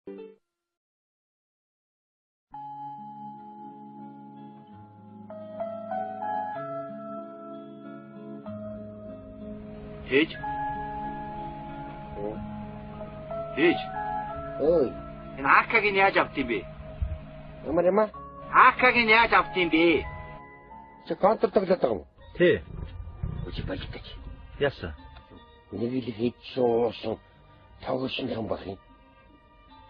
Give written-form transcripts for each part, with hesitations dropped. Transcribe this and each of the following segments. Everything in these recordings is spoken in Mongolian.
Ээж. Ээж. Ой. Энэ Акагийн яаж авт юм бэ? Ямар юм аа? Акагийн яаж авт юм бэ? Чи контр тоглоод байгаа юм уу? Тий. Үгүй балигдаж. Яасан? Нэг л хийчихсэн тоглосон юм бах юм.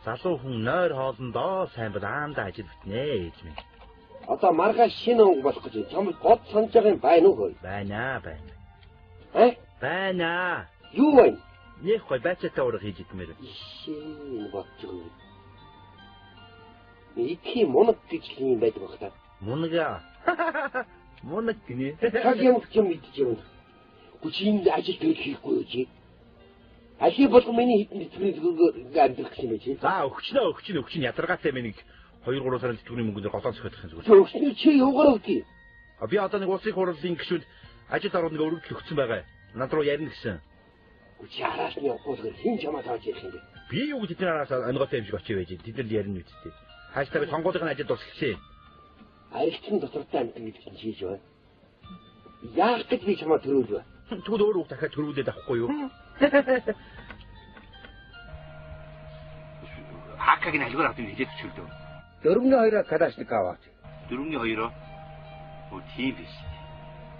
Залуу хүн нойр хоолндоо сайн бол аамда ажил битнэ ээж минь. Одоо маргааш шинэ өнгө болох гэж чамд гол санаж байгаа юм байна уу хөөе? Байна. Байна. Юу вэ? Нэг гой бачаатай ураг хийж идмээр. Ишээ бодчихгүй. Iki моног гэж юм байдаг баг та. Монога. Моног гинэ. Цаг юм мэдчихэв. Гүчинд ажил төрөл хийхгүй юу чи? Ажил болох миний хитэн тэтгэврийг амьдрах юм чи. За өгчнө ядаргаатай минь 2-3 сарын тэтгэврийн мөнгөнд голоон сөхөх юм зүгээр. Өгчнө чи явгараа үгүй. Би одоо нэг улсын хурлын гишүүд ажил ороод нэг өргөдөл өгсөн байгаа. Над руу ярина гэсэн. Чи араас нь явахгүй л хин чамаа тааж ярих юм бэ? Би юу гэж тэдний араас онготой юм шиг очив байж. Тэдэнд ярина үсттэй. Хааштай сонгуулийн ажил дуусчихсан. Арилтсан дотортой амт гэж хийж байна. Яах гэж би чамаа төрүүлвэ? Тэгвэл өөр үг дахиад төрүүлээд авахгүй юу? Акагийн альгаар авт юм хэлээд өчөлдөө. 4-2 кадашник аваач. 4-2. Оо тийм биш.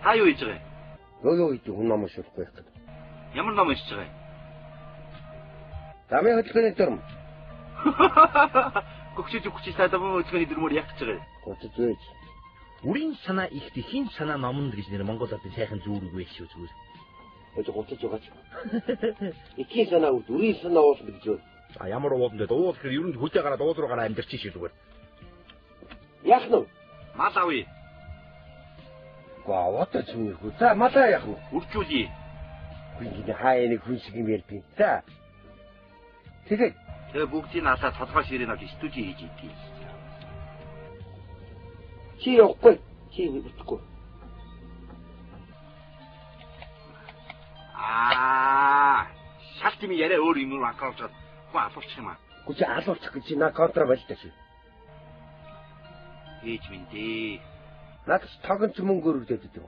Та юу хийж байгаа юм? Юу хийж хүн ном шуулахгүй байх гэдэг. Ямар ном хийж байгаа юм? Замын хөдөлгөөний дүрм. Гөгчөж таадам хөдөлгөөний дүрмээр яг гэж байгаа юм. Гоцож байж. Үрийн санаа их тэхийн санаа номонд гэж нэр Монголоор би сайхан зүүрэг байх шүү зүгээр. Өөч гоцож байгаач. Ихийн санаа үр үрийн санаа уулна гэж байна. А ямар ууланд уул гэхээр ер нь хөдөө гараад уул руугаа амьдэрч шиг зүгээр. Яах нь? Мал авъя. Гаваатай ч юм уу. За малаа яах нь? Үржүүлье. Гүнгийн хаяа нэг хүн шиг юм ярьдیں۔ За. Тэгээ бүгдийг наасаа толгой ширээ навч студийн хийж идэв. Чи явахгүй. Чи мэдхгүй. Шалт юм яриа өөр юм уу анхаарч хөө алуулчих юм аа. Гү чи алуулчих гэж чи на контра болтой чи. Ээж минь дээ. Наад тогонч мөнгө өргөдөд идэв.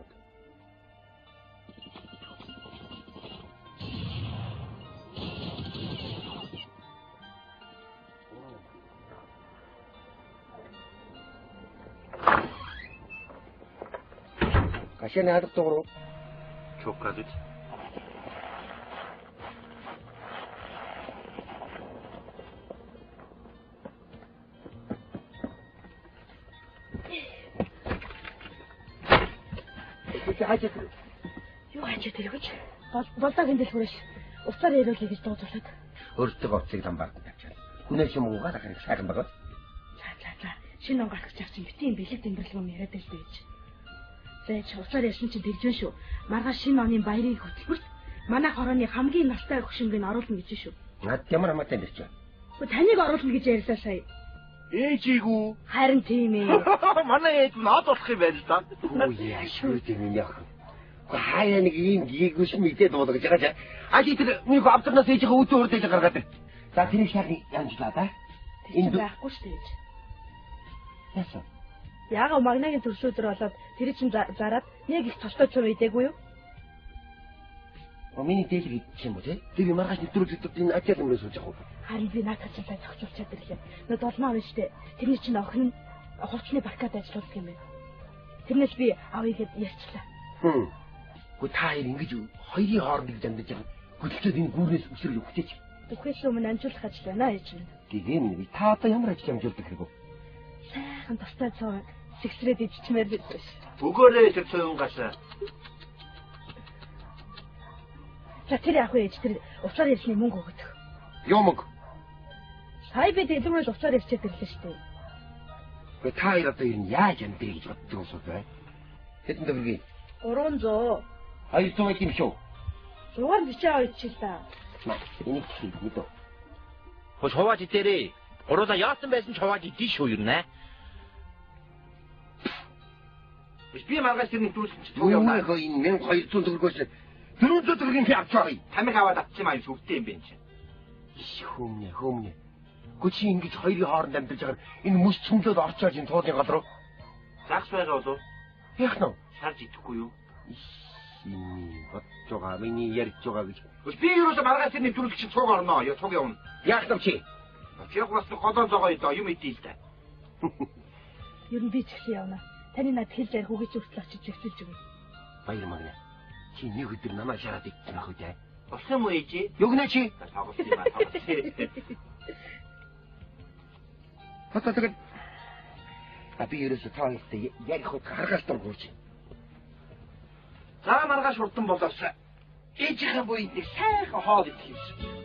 Кашаны хадах дууруу. Чоколад. Юу хажууд тэрвэж? Болдоогийн дэлгүүрээс уцаар яриулъя гэж дуудуулаад. Өөртөө оцыг ламбард тавьчихлаа. Хүнээс юм уугаад ахыг сайхан байгаа. За. Шинэ он гарах гэж чинь битийн бэлэг тэмдэглэл юм яриад л байж. Зээч уцаар ярьсан чинь тэгж шүү. Маргааш шинэ оны баярын хөтөлбөрт манай хорооны хамгийн настай хөшингийг оруулна гэж шүү. Наад ямар хамаатай юм бэ? Гэхдээ таныг оруулна гэж ярьсаа сая. Ээжийгүү. Харин тийм ээ. Манай ээж наад болох юм байна л да. Үгүй яашгүй юм яах. Хаяа нэг ийм гийгүүш мэдээд дуулгаж байгаа ч. Аji тэр нэг авторноос ээжийнхээ үүдэн урдэж гаргаад. За тэрийг шахны янжлаа да. Энд байхгүй шүү дээ. Яасан? Яага магнагийн төршөөдөр болоод тэр чинь зараад нэг их цочтой чуу идээгүй юу? Миний дээлэг идчих юм уу те? Тэр маргааш нэвтрүүлэгдээд энэ ачаал юмроо сууж явах уу? Харин би наадах цалаа зохицуулчаад ирлээ. Нэг долмоо авна штэ. Тэрний чинь охин нь хувцсны баркад ажилладаг юм байна. Тэрнээс би авъя гэд ярьчлаа. Гү та хоёр ингэж хоёрын хоорондыг зандаж байгаа. Хөдөлгөөд энэ гүүрнээс өсрөл өгчээч. Үхээс өмнө амжуулах ажил байна ээж минь. Тийм ээ. Та одоо ямар ажил амжуулдаг хэрэг вэ? Сайхан тустай цоо сэгсрээд иччмээр бидсэн. Өгөөрэй тэр цөөн гашаа. За тэр яах вэ? Тэр уцаар ярьсны мөнгө өгөх. Юу мөнгө? Сая би дэлгүүрээс уцаар ярьчаад ирлээ шүү дээ. Гэ та хоёр одоо юу яаж амдээ гэж боддог юм бэ? Хэдэн төгрөгийг? 300. 200 юм шүү. 642 ч л та. Энийг чи мэдээ. Хөөс ховаад идээрээ. Гуруула яасан байсан ч ховаад идэх шүү юу нэ? Би маргааш тэрний дүүсэн чи туу яваа. Энэ 1200 төгрөгөөс 400 төгрөгийн авч байгаа. Тамиг аваад авчих юм аа шүвтэй юм бэ чи. Хөмнө. Чи ингэж хоёрын хооронд амьдарч байгаа энэ мөс цөмлөд орчоод энэ туулын гол руу. Загс байгаа болов? Яах нь? Шарж идэхгүй юу? Бодж байгаа миний ярьж байгаа гэж. Би юусаа маргааш тэр нэвтрүүлэг чинь цуг орноо. Цуг явна. Яах нь чи? Яг бас голоо зогоо доо юм идэв л да. Ер нь би ч гэсэн явна. Таны над хэлж ярих үгүй ч хүртэл очиж зөвсөлж өгье. Баяр магна. Чи нэг өдөр намайг шараад идэх үү дээ? Болох юм уу ээжи? Югнаа чи? Тоглох юм аа. Хатадаг. Би ерөөсөө таахтай ярих хот харгаас дургуурч. За маргааш хурдан болоос. Ээжийнхээ буйд нэг сайхан хоол идэх юм шиг.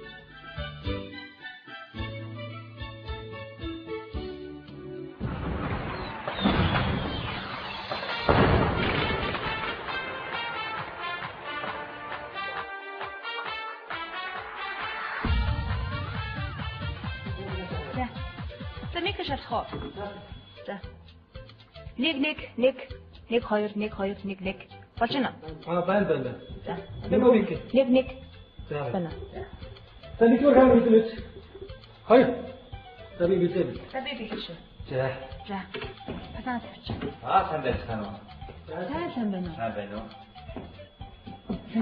шалах уу? За. 1 2 1 2 1 1 болж байна. Байна. За. 1 За. Байна. За нэгдүгээр хамт хэлээч. Хоёр. За би билээ. За би билээ шүү. За. Патаа тавьчих. Сайн байна уу? Сайн байна уу? Сайн байна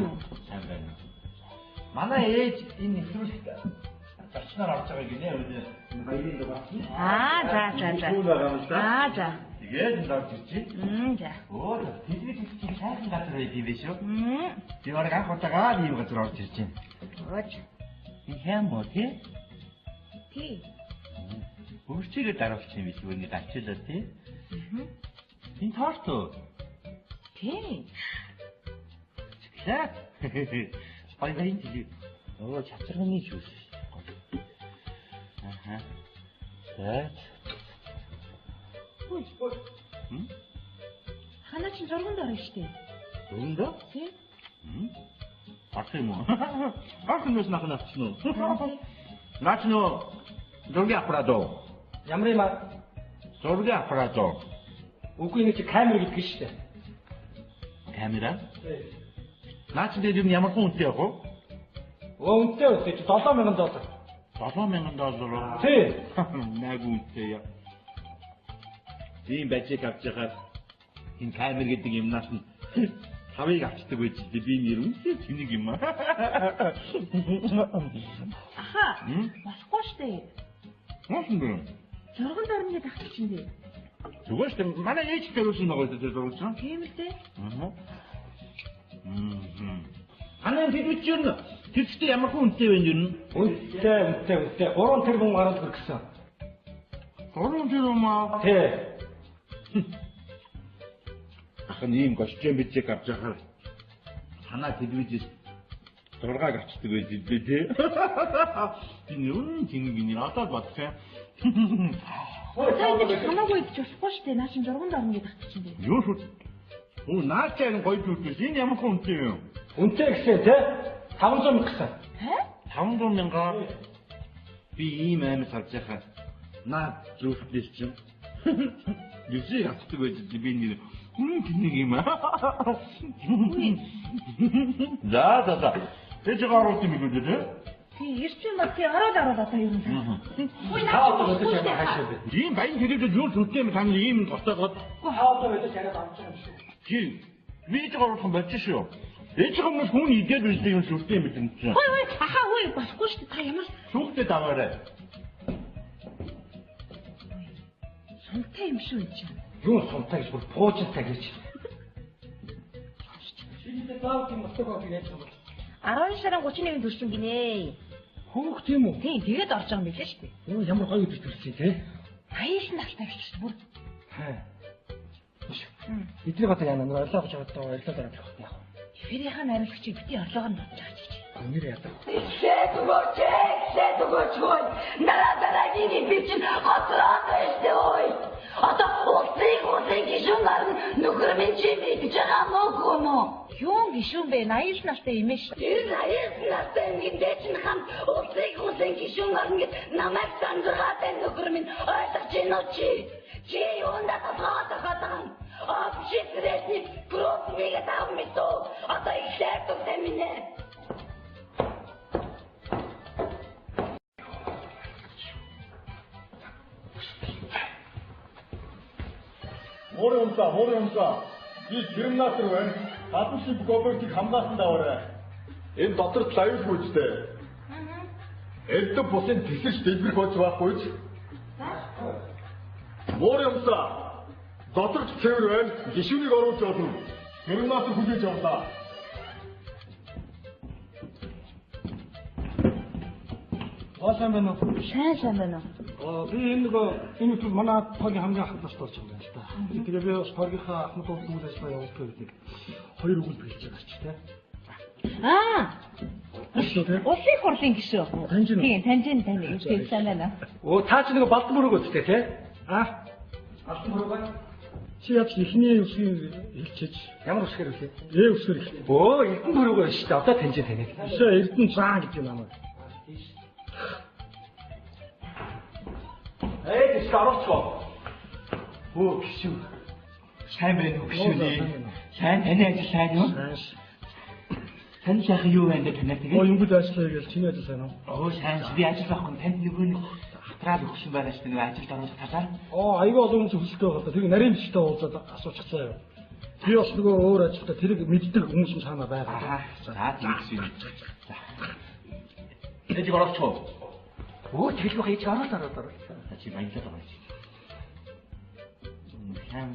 уу? Сайн байна. Манай ээж энэ нэвтрүүлэгт зарчнаар орж байгаа гинэ үү? Баярын дугаар. За. Тэгээд энэ орж ирчих. За. Оо, телевиз чинь сайхан газар байд юм биш үү? Би орог анх удаага ийм газар орж ирж байна. Ууч. Энэ хэм боо тий? Тий. Өөрчигөө дараалж юм биш үү? Ингэ дачилаа тий? Энэ торт уу? Тий. За. Баярын тий. Оо, чацарганы шүүс. За. Ой. Ханаа чи зурганд орно штэ. Зурганд? Тий. Ах юм уу? Ах нүс нахнаас ч нөө. Наач нөө зургийн аппаратоо. Ямар юм аа? Зургийн аппаратоо. Үгүй нэг чи камер гэдэг штэ. Камера? Наач дээр юм ямар хүн үнэтэй яг уу? Үнэтэй үсэж $7,000. $7,000. Тий. Наг үнэтэй яа. Тийм бачиг авч яхад энэ камер гэдэг юмнаас нь тавыг авчдаг байж дээ би нэр үнэтэй тэнэг юм аа. Аха. Болохгүй штэ. Мөн бэ? Зурганд орно гэдэг ахчих чинь дээ. Зүгээр шүү дээ. Манай ээж төрүүлсэн байгаа гэдэг зургуулсан. Тийм л дээ. Анаа тэдвч юу нэ? Тэдчтэй ямар хүн үнэтэй вэ юу? Үнэтэй. 3 тэрбум гараад гэрсэн. 3 тэрбум аа. Тий. Ахын ийм гошчэн бичиг авч яхаар санаа телевизээс 6-аг авчдаг байж дээ тий. Энэ юу тийм одоо бодсон. Сайн гэж хамаагүй гэж болохгүй штэ. Наа чин зурганд орно гэдэг ахчих чинь дээ. Юу шүү. Оо наачаа энэ гоё зүйлс энэ ямар хүн үнэтэй юм? Үнэтэй гэсэн тий. $500,000 гэсэн. 500,000. Би ийм аймаг харж яхаа. Наа зүрхлээс чинь. Юусе авчдаг байж дээ би нэр тэнэг юм аа. За. Тэж гарууд юм уу дээ? Тий, ирсэн мод тий ороод одоо юу юм. Ой наа. Ийм баян хэлээд юу зүрхтэй юм тань ийм гоцоогоод. Хаадаг байдаг яриад авч байгаа юм шүү. Тий. Би ч гарууд болж шүү. Ээж хүмүүс хүн идээд үздэг юм зүрхтэй юм байна чинь. Ой, аха ой болохгүй шүү. Та ямар Сүхтэй даваарай. сунтай юм шүү энэ чинь. Юу сунтай гэж бүр пуужтай гэж. Шинэ даавт юм остогоо гэж яаж юм. 12 сарын 31-нд төрсөн гинэ. Хөөх тийм үү? Тий, тэгээд орж байгаа юм билээ шүү дээ. Оо ямар гоё үдэж төрсөн тий. 89 настай биш шүү бүр. Эдний бата яана нэг орлоо гэж боддог орлоо дараа явах яах вэ? Фэрийнхаа найруулагчийг бити орлогоор нь бодож байгаа чи. Өнөр ядаа. Сэдгүүч нарадарагийн бичин хоцроод байжтэй ой. Одоо уцыг гişүнээр нөхөр минь чи мэдж байгаа мөн үү? Юун гişүн бэ? 89 настай юм ээ шүү. 89 настай ингэдэй чинь хам уцыг гişүнээр ингэ намайг сандраатай нөхөр минь ойлгож байна уу чи? Чи юунда татгаатахад общественный крупный там мето. Одоо ихлээр төгсөн минь. Муурын өмсөө. Би терминатор байна. Гадны шив гобертыг хамгаалсан даваарай. Энэ доторт аюулгүй үстэй. Элдв бусын тэсэрч дэлбэр хооч байхгүй ч. Муурын өмсөө. Доторт цэвэр байна. Гишүүнийг оруулж болно. Терминатор хүлээж авлаа. Сайн байна уу? Сайн байна уу? Би энэ нэг манай тоогийн хамгийн анхны бас болж байгаа юм л да. Тэгээ би бас тоогийнхаа ахмад уулын үйл ажиллагаа явуулах гэдэг хоёр өгүүлбэр хэлж байгаа ч тийм. Улсын хурлын гишүү. Тийм, таньжин тань. Сайн байна. Та ч нэг балдан мөрөг өстэй тийм. Балдан мөрөг. Чи яаж ихний үсгийн хэлчихэж ямар үсгээр үлээ? Үсгээр хэлээ. Эрдэнэ мөрөг байна шүү дээ. Одоо таньжин тань. Эрдэнэ цаан гэж юм аа. Эд скарочко. Гişүү. Сайн байна уу гişүүний? Сайн таны ажил сайн уу? Таны сайхан юу байна танаа тэгээ? Юмгд ажиллая гэж чиний ажил сайн уу? Сайн би ажил байхгүй танд нөгөө нэг хатраад өгсөн байгаа шүү дээ ажилд оруулах талаар. Аюу олон хүн хүсэлтэй байгаа. Тэгээ нарийн бичтэй уулзаад асуучихсан юу? Би бас нөгөө өөр ажилдаа тэрийг мэддэг хүмүүс юм цаанаа байгаа. За тийм гişүү. За. Эд горочко. Тэгэл байх яаж ороод. Чи баялаад байгаа юм.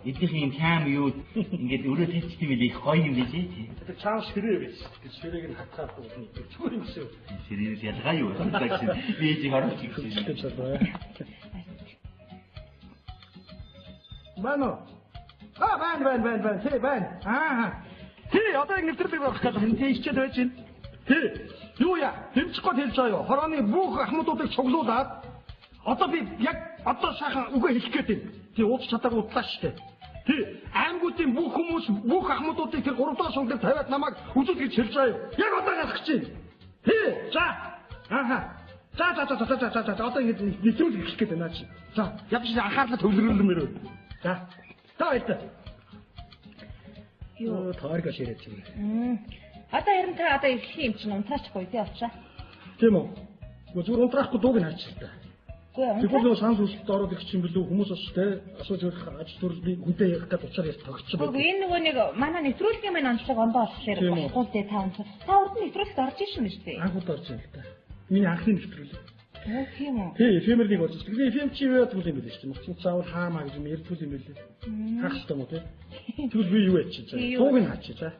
Эдгээр юм цаам юу ингээд өрөө тавьчих юм их гоё юм биш ээ. Тэр цаам ширээ биш. Тэр ширээг нь хатгаад өгнө. Зүгээр юм шүү. Ширээс ялгаа юу гэсэн би эцэг оруулж ирсэн. Мано. Бан. Тэ бан. Тэ одоо ингэ нэвтрүүлэг авах гэж байна. Тэ ичээд байж байна. Тэ юу яа? Тэмцэхгүй хэлж байгаа юу? Хорооны бүх ахмадуудыг цуглуулад одоо би яг одоо сайхан үгээ хэлэх гээд байна. Тий ууц чадаагүй удлаа штэ. Тий аймагуудын бүх хүмүүс бүх ахмадуудыг тэр 3 дахь шунгад тавиад намайг үзүүл гэж хэлж байгаа юу? Яг одоо ялах гэж байна. Тий за. За одоо ингэ нэвтрүүлэг хэлэх гээд байна чи. За яг чи анхаарлаа төвлөрүүлмээр. За. Та баярлалаа. Юу таарга ширээд чинь. Одоо харин та одоо их юм чинь унтраачихгүй тий очоо. Тийм үү. Зүгээр унтраахгүй дууг нь харчих та. Тэгвэл нөө санс үсэлд ороод их чинь билүү хүмүүс бас тий асууж ирэх ажил төрлийн хүнтэй ярих гэдэг учраас яс тогтчих байна. Үгүй энэ нөгөө нэг манай нэвтрүүлгийн маань онцлог ондоо болохоор болохгүй тий та унтрах. Та урд нь нэвтрүүлэгт орж ирсэн биз дээ. Анхуд орж ирсэн л та. Миний анхны нэвтрүүлэг. Тийм үү. Тий эфемерийг болж ирсэн. Тэгээ эфем чи юу ядгүй юм бэ шүү дээ. Мөчн цаавал хаамаа гэж юм ярьдгүй юм байлээ. Хаах хэрэгтэй мó тий. Тэгвэл би юу яачих за. Дууг нь хаачих за.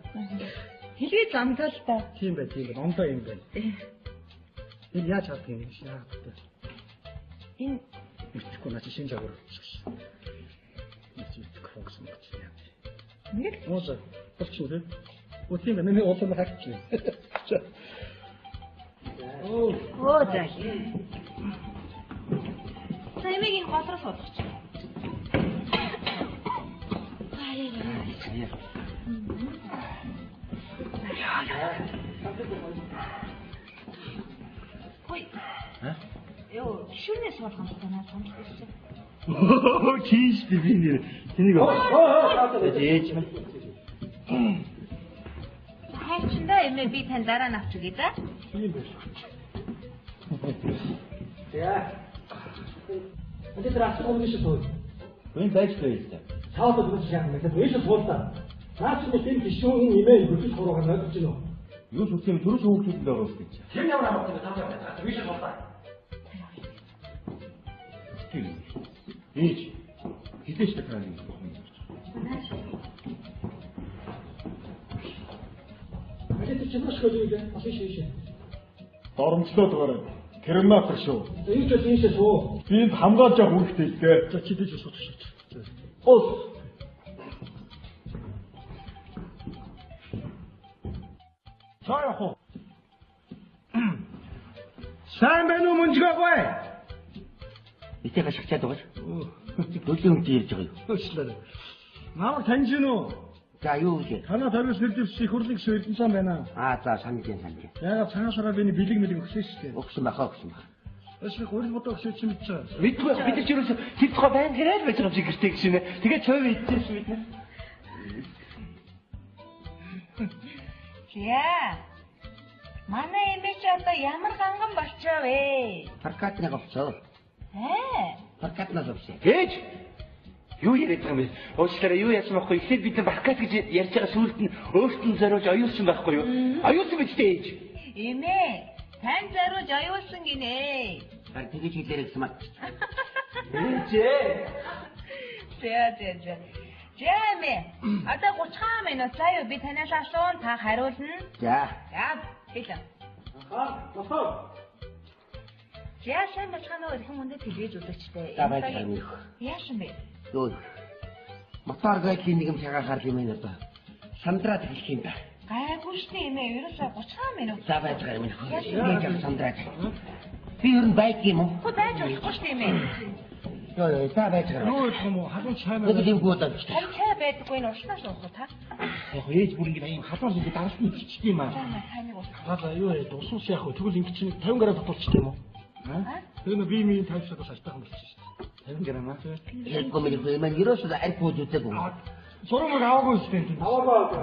Хэлээ замдаа л та. Тийм бай. Ондоо юм байна. Энэ яаж чаддаг юм бэ? Яагаад? Энэ мэдхгүй наач шинж агуур. Мэдхгүй фокус мөч яа. Нэг моза. Болчихсон үү? Өтийн миний уулын хаагч. За. Саймигийн готрос бодчих. Ой. Ёо, гişүүнээс суулгах юм байна сонирхолтой. Чийс би нэр. Тэнийг ээж мэ. Хайчнда эмээ би тань дараа нь авч өгье да. Тийм байх. Яа. Энд дээр асуух юм биш үү? Энд байж байгаа. Цаадад үгүй яах юм бэ? Биш суултаа. Наач нь тийм гişүүн эмээ хөдөлж хуруугаар найдаж байна уу? Юу ч үгүй төрөс хөөгчөнд оруулах гэж. Хэн ямар авах вэ? Таа биш суултаа. Ээж хизээч та юм байна. Эцэг чи маш гоё юм. Бас шийшээ. Доромжлоод байгаа. Терминатор шүү. Энд ч ийшээ суу. Би хамгаалж явах хэрэгтэй л дээ. За чи дэж сууч шүү. Ус. Цаахоо. Сайн байна уу мөнжгөөгүй? Эцэг ашигчаад байгаа шүү. Дөлөөн үнтэй ярьж байгаа юу? Өчлөө. Намайг таньж гин үү? За юу вэ? Танаа тарвс нэрдэрч их хурлын гişүү Эрдэнэсан байна. За санаж. Яагаад цаашаараа биний бэлэг мэлэг өгсөн шүү дээ. Өгсөн баха. Эсвэл гурил бодоо өгсөн юм чи. Бид ч юу тэр тухай байна хэрэг байж байгаа юм чи гэртээ гişүнэ. Тэгээд цойв идчихсэн шүү бид нар. Яа. Манай эмээ чи одоо ямар ганган болчихоо вэ? Паркатнаг авцаа. Ээ. Паркатнаг авцаа. Ээж. Юу яриад байгаа юм бэ? Уучлаарай, юу яасан байхгүй? Эхлээд бид нар Баккас гэж ярьж байгаа сүлд нь өөртөө зориулж оюулсан байхгүй юу? Оюулсан биз дээ ээж. Эмээ, тань зориулж оюулсан гинэ. Харин тэгэж хэлээрэй гэсэн мат. Ээжээ. За. Жэмээ. Одоо 30 минут заяа би танаас асуун та хариулна. За. Хэлээ. Босоо. Яасан бачханаа өрхөн хүндээ тэлгээж үзэгчтэй. За байж байгаа юм. Яасан бэ? Юу. Мотор гайхлын нэг юм шагаахаар юм байна одоо. Сандраад хэлэх юм да. Гайгүй шнэ эмээ, ерөөсөө 30 минут. За байж байгаа юм. Яаж юм сандраад. Би ер нь байг юм уу? Хөө байж болохгүй шнэ эмээ. Йоо, за байж байгаа. Юу гэх юм уу? Халуун чай маа. Нэг юм гүйдээ. Харин чай байдаггүй нь ууснаас уух та. Яг ээж бүр ингэ юм халуун зүйл даралт нь ичдэг юм аа. Тайныг уух. За юу яа, усуус яах вэ? Тэгвэл ингэ чинь 50 грамм татуулчих юм уу? Тэр нөө би минь 50 шатаас ажтайхан болчих шүү дээ. 50 грамм аа. Яг гомын хөөмөн ерөөсөө арх бууж үзэг юм. Сурмаг аваагүй шүү дээ. Аваагүй.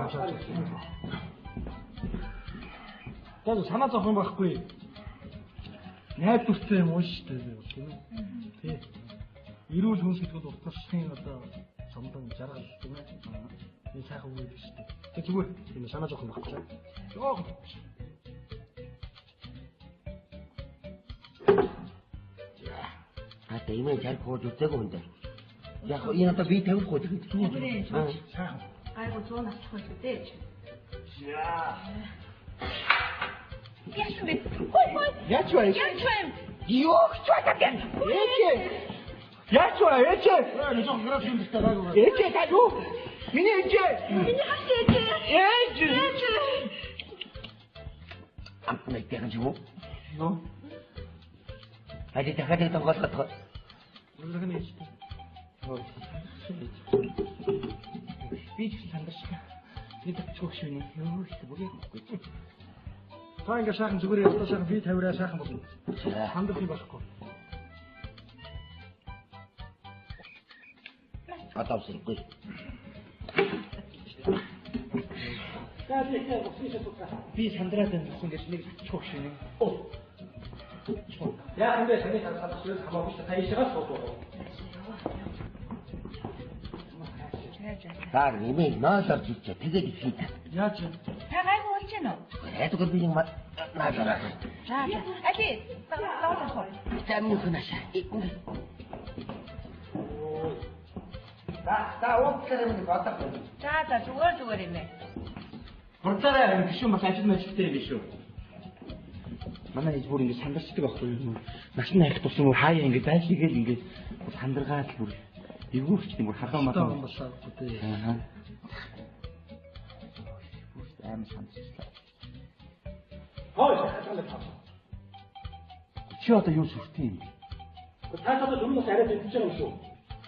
Тэр санаа зовхон байхгүй. Найдвартай юм уу шүү дээ тийм ээ. Тий. Ирүүл хүн сэтгэл утгасын одоо цомдон жаргал тийм ээ. Энэ сайхан үг шүү дээ. Тэг зүгээр энэ санаа зовхон байхгүй. Йоо. Ата имээ жарх бууж үзэг юм даа. Яг энэ одоо би тавихгүй гэдэг. Сайхан. Гайгүй 100 авчих байх үү дээ. Яасан бэ? Хой. Яач вэ? Юу ч чаддаг. Яач вэ? Ээж жоо грaf юм даа гайгүй. Ээж та юу? Миний ээж. Миний хас ээж. Амтнаа гэх юм уу? Нөө. Ади дахиад тоглох. Үлгэн ээж. Би ч сандарч байна. Би төгсөх шүний юу ихтэй бүгээ хөхгүй. Та ингээ шаахан зүгээр явдаа шаахан би 50-аа шаахан болно. Хандах юм болохгүй. Одоо сэргүй. Би сандраад байсан гэж нэг чөх шүний. Яа энэ саний сандраад шүү хамаагүй та ийшээ суугаа. Таар нэмээ наасаар чичээ тэгээд ихий та. Яаж юм? Та гайгүй болж байна уу? Эдгээр би нэг наасаар. За. Ади, лаалаа. Тэмнү хнашаа. Та уучлаарай минь бодох. За зүгээр юм ээ. Хурцаараа гişүн бас ажил мэжтэй юм шүү. Манай ээж бүр ингэ сандарчдаг байхгүй юу? Машин хайх тусам хаяа ингэ дайлгигээл ингэ сандаргаад бүр эвгүүрч тийм бүр халуун мадаа болсоо дээ. Аа. Аим сандарчлаа. Чи одоо юу сүртэй юм? Та одоо өмнө нь арай бэлдэж байгаа юм шүү.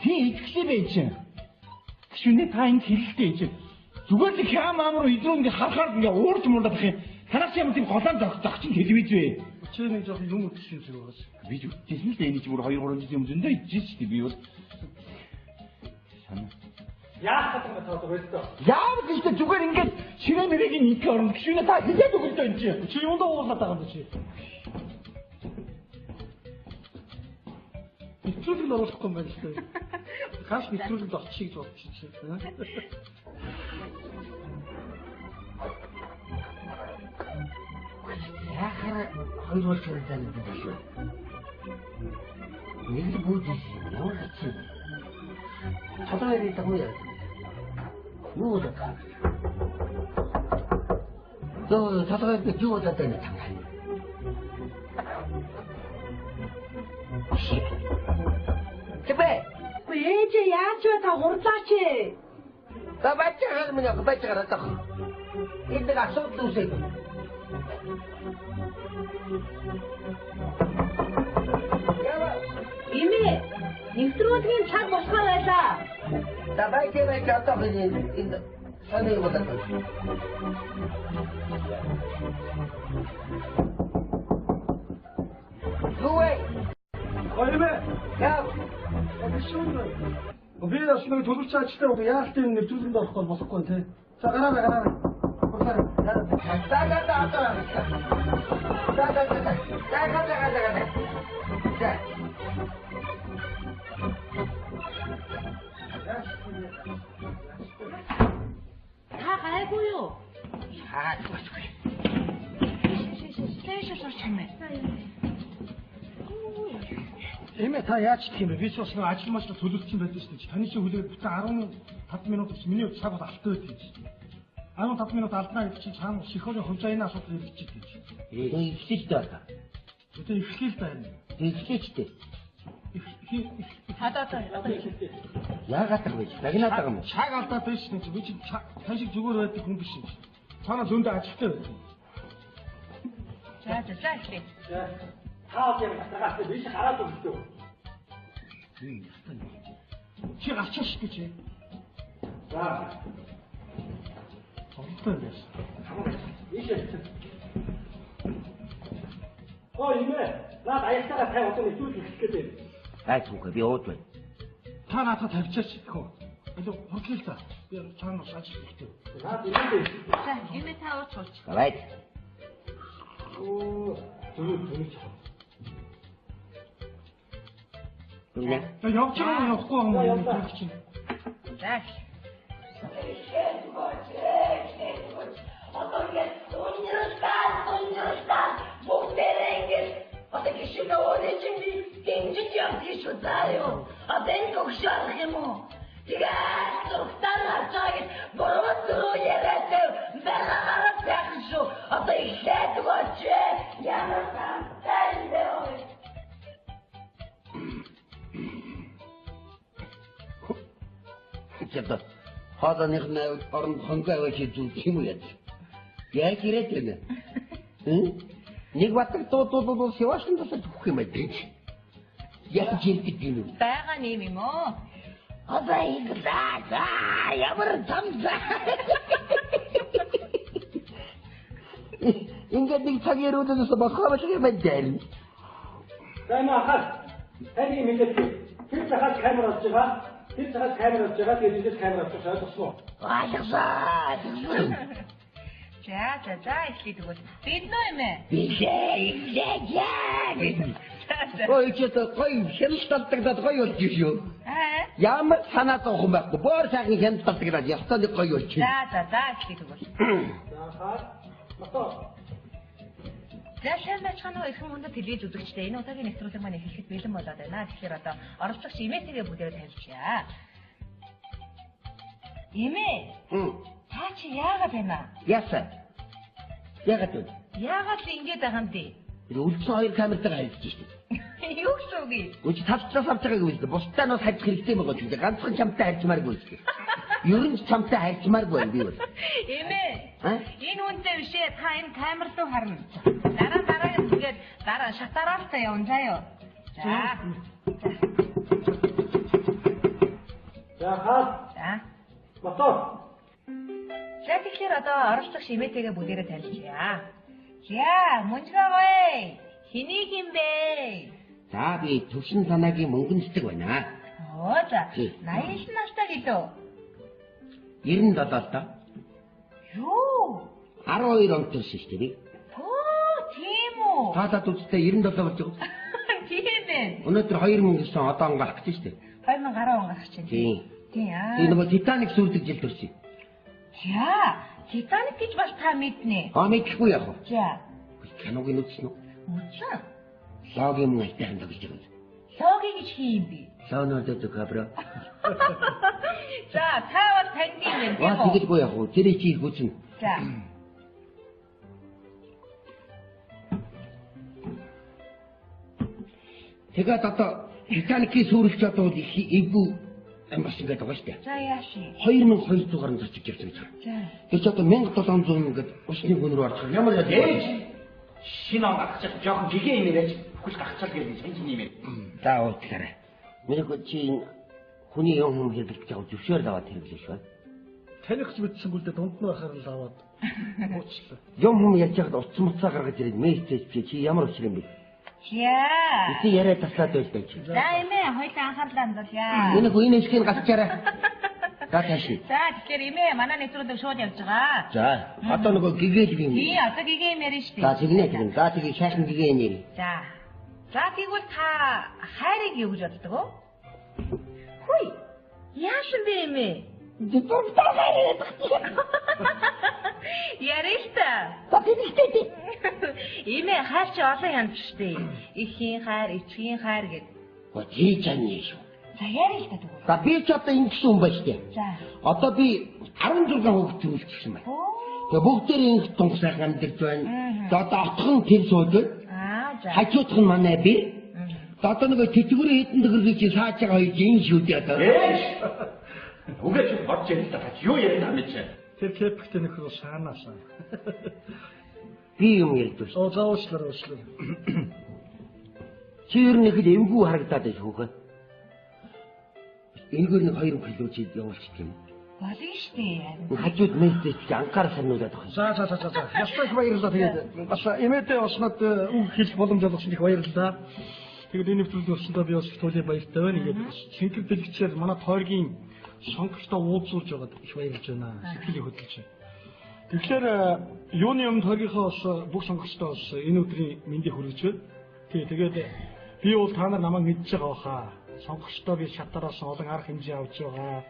Тийм итгэхтэй байх чинь. Гişүнээ та ингэ хэлэлтэй юм чинь. Зүгээр л хям амар идрүү ингэ харахаар ингэ уурж мундах юм. Танаас юм тийм голоон зогсох чинь телевиз вэ? Чи нэг жоох юм утсан шиг байгаас. Би ч үтсэн л энэ ч бүр 2-3 жил юм зөндөө ижиж шүү дээ би бол. Яах гэдэг нь таадаг байлаа. Яав гэж зүгээр ингээд ширээ мэрэгийн нэг орно гişүнээ та хэлээд өгөл дөө энэ чи. Чи юундаа уулаад байгаа юм чи? Нэвтрүүлэг оруулахгүй юм байна л дээ. Хаш нэвтрүүлэгд оччих гэж бодчих чи. Яхаа хоёр бол чантай нэг шүү. Нэг л бүүжиж ямар ч юм. Чадвар ирэх юм яа. Юу л таа. Тоо чадвар ирэх юу л таа нэг таа. Тэбэ. Ээж яаж вэ та гурлаач ээ. Та бачаа минь яг бачаа таа. Энэ асуудал үсэй. Имээ нэвтрүүлгийн цаг босгоо байлаа. Давай кевэ чатаа энэ саний бодож. Гуэй. Оймэ. Яа. Би ясныг төлөвч цаачтай уу яах тийм нэвтрүүлэнд орохгүй болохгүй тий. За гараа. За. Та гайгүй юу? Яа гэвчгүй. Тэшээ сурч хэмээ. Эмээ та яаж гэх юм бэ? Би ч бас нэг ажил маш төлөвлөсөн байдаг шүү дээ. Таны чинь хүлээд бүтэн 15 минут гэж миний цаг бол алтай байдаг шүү дээ. 15 минут алднаа гэдэг чинь цаана психологийн хувьцааны асуудал ирчихэж байдаг. Ихлэж дээ. Тэгтээ ихлээл байна. Ихлэжтэй. Одоо Яагаад вэ? Загнаад байгаа юм. Цаг алдаад байж чинь би чинь тань шиг зүгээр байдаг хүн биш юм. Цаана зөндөө ажилтай байдаг. за ихлээ. Таа тийм батгаас биш хараад өгдөө. Чи гарчих шүү дээ. За. Онтой байж. Ийшээ. Имээ. Наад аяалтайгаа тай одоо нэвтрүүлж хэлэх гэдэг. Гайч үгүй би ууд байна. Та надад тавьчаач гэх. Алуу хурдлаа та. Би цаана шааж хэлдэг. Наад имээ. За имээ та ууч. Давай. Зүрх. Үгүй. Явж байгаа явахгүй юм чинь. За. Одоо гişүнэ өнөчим би дэмжиж явдгийг шүү заяа. Одоо энэ гогшаах юм уу? Тэгээд зургатаар харж байгаа гэж буруу зүрх яриад байгаад байх шүү. Одоо ихлээд өгөөч. Ямар сантай нэ. Чэта хааданых навд орон хонгаа чи зүг юм уу яа? Яг ирээд байна. Нэг батг дуу севашин тасаж өгөх юм байна. Яг жинтэй юм. Бага нэм юм уу? Одоо иглаа. Ямар замзаа. Ингээд нэг цагийн өрөөдөөс бохоолох юм байна. Таймаа хаа. Энийг мэдээ. Тэр цагаас камер авч байгаа. Тэр цагаас камер авч байгаа. Тэгээд ингэж камер авч байгаа гэсэн. Аашаа. За ихлээд өгвөл. Бид нөө юм ээ. Ой ч одоо гоё хяналталдагдаад гоё болж шүү. Ямар санаа зовхон байхгүй. Боор сайхан хяналталдагдаад ястаа нэг гоё болж байна. За ихлээд өгвөл. За хаа. Мото. За сайн байцгаана уу ихэнх хүндэд телевиз үзэгчтэй энэ удаагийн нэвтрүүлэг маань эхлэхэд бэлэн болоод байна. Тэгэхээр одоо оролцогч имээтэйгээ бүгдээрээ танилцъя. Имээ. Та чи яагаад байна? Яасан. Яагаад вэ? Яагаад л ингэж байгаа юм бэ? Үлдсэн хоёр камертайгаа харилцаж шүү. Юу гэсэн үг юм? Үгүй талцлаас авч байгааг үгүй. Бусдаа нь хайж хэрэгтэй байгаа ч үгүй. Ганцхан чамтай харьцмааргүй шүү. Ер нь чамтай харьцмааргүй байна би бол. Имээ. Энэ үнтэй бишээ та энэ камер руу харна. Дараа тэгээд дараа шатараар та явна заяа. За хаа. За. Мото. За тэгэхээр одоо оролцогч имээтэйгээ бүгдээрээ танилцъя. За мунжгаагүй. Хэнийг юм бэ? За би төвшин санаагийн мөнгөн цэцэг байна. Оо за 89 настай гэлөө. 97 та. Юу? 12 он төрсөн шүү дээ. Оо тийм үү. Таадад үстэй 97 болж байгаа. Тийм ээ. Өнөөдөр 2009 он одоо гарах гэж шүү дээ. 2010 он гарах чинь. Тийм аа. Энэ нөгөө Титаник сүрдэг жил төрсөн. За Титаник гэж бас та мэднэ. Мэдхгүй яах вэ? За. Киног нь үзсэн үү? Үзсэн. Логийн мөн айтайхан дагж байгаа. Логи гэж хин би. Лоонод кабра. За та бол танд юм тийм үү? Тэгэхгүй яах вэ? Тэр чи их үзэн. За. Тэгээд одоо Титаникийн сүрэлч одоо их эвгүй амбас ингээд байгаа шүү дээ. За яаши. 2200 гаруй зарчиж явсан гэж байна. За. Тэр ч одоо 1700 ингээд усны хүн рүү орж байгаа. Ямар яа ээж шинэ он гаргачих жоохон гигээ юм яаж бүхэл гаргацал гэж санаж юм ээ. За уучлаарай. Миний чи хүний юм хүм хэрэглэж байгаа зөвшөөр даваад хэрэглэш бай. Таних ч мэдсэнгүү л дунд нь байхаар л аваад уучлаа. Юм хүм ярьж байхад утсан муцаа гаргаж ирээд мессеж чи ямар учрах юм бэ? Яа. Чи яриа таслаад байлтай чи. За эмээ хоёулаа анхаарлаа хандуулъя. Энэ гоо энэ эсхийн гацчаарай. За тааши. За тэгэхээр эмээ манай нэвтрүүлэг шууд явж байгаа. За одоо нөгөө гигээл юм. Тий одоо гигээ юм ярина шүү дээ. За тэгнэ. За тэгээ шашин гигээ нэр. За. За тэгвэл та хайрыг юу гэж боддог вэ? Хүй. Яасан бэ эмээ? Ярил та. Эмээ хайр чи олон янз штэ. Эхийн хайр, эцгийн хайр гэд. Чи чаньяа шүү. За ярил та тэгвэл. За би ч одоо ингэсэн юм байна штэ. За. Одоо би 16 хүүхэд зүйлчихсэн байна. Тэгээ бүгдээр ингэ тунх сайхан амьдарч байна. Тэгээ одоо отхон тэр сууд байна. За. Хажуудх нь манай би. Одоо нэг тэтгэврийн хэдэн төгрөгийг чи сааж байгаа хоёр энэ шүү дээ одоо. Угаач орж ирэл та юу яриа мэдэж байна. Тэр кептэй нөхөр шаанаасаа. Би юм ярьдаг. Заашлаа. Чи ер нь их л эвгүй харагдаад байж хөөхөө. Энэгээр нэг 2 кг чи явуулчих юм. Болно штэ. Хажууд мэйтэй чи анхаарал сануулаад байгаа. За. Ястаа их баярлалаа. Тэгээд бас эмээтэй осноод үг хэлэх боломж олгосон их баярлалаа. Тэгээд энэ нэвтрүүлгийн өрсөндөө би бас туулийн баяртай байна. Ингээд шингэр дэлгэцээр манай тойргийн сонгогчдоо уулзуулж байгаад их баярлж байна. Сэтгэлийг хөдөлж байна. Тэгэхээр юуны өмнө тойргийнхаа бас бүх сонгогчдоо бас энэ өдрийн мэндийг хүргэж байна. Тэгээд би бол та нар намайг мэдж байгаа баха. Сонгогчдоо би шатараас олон арга хэмжээ авч байгаа.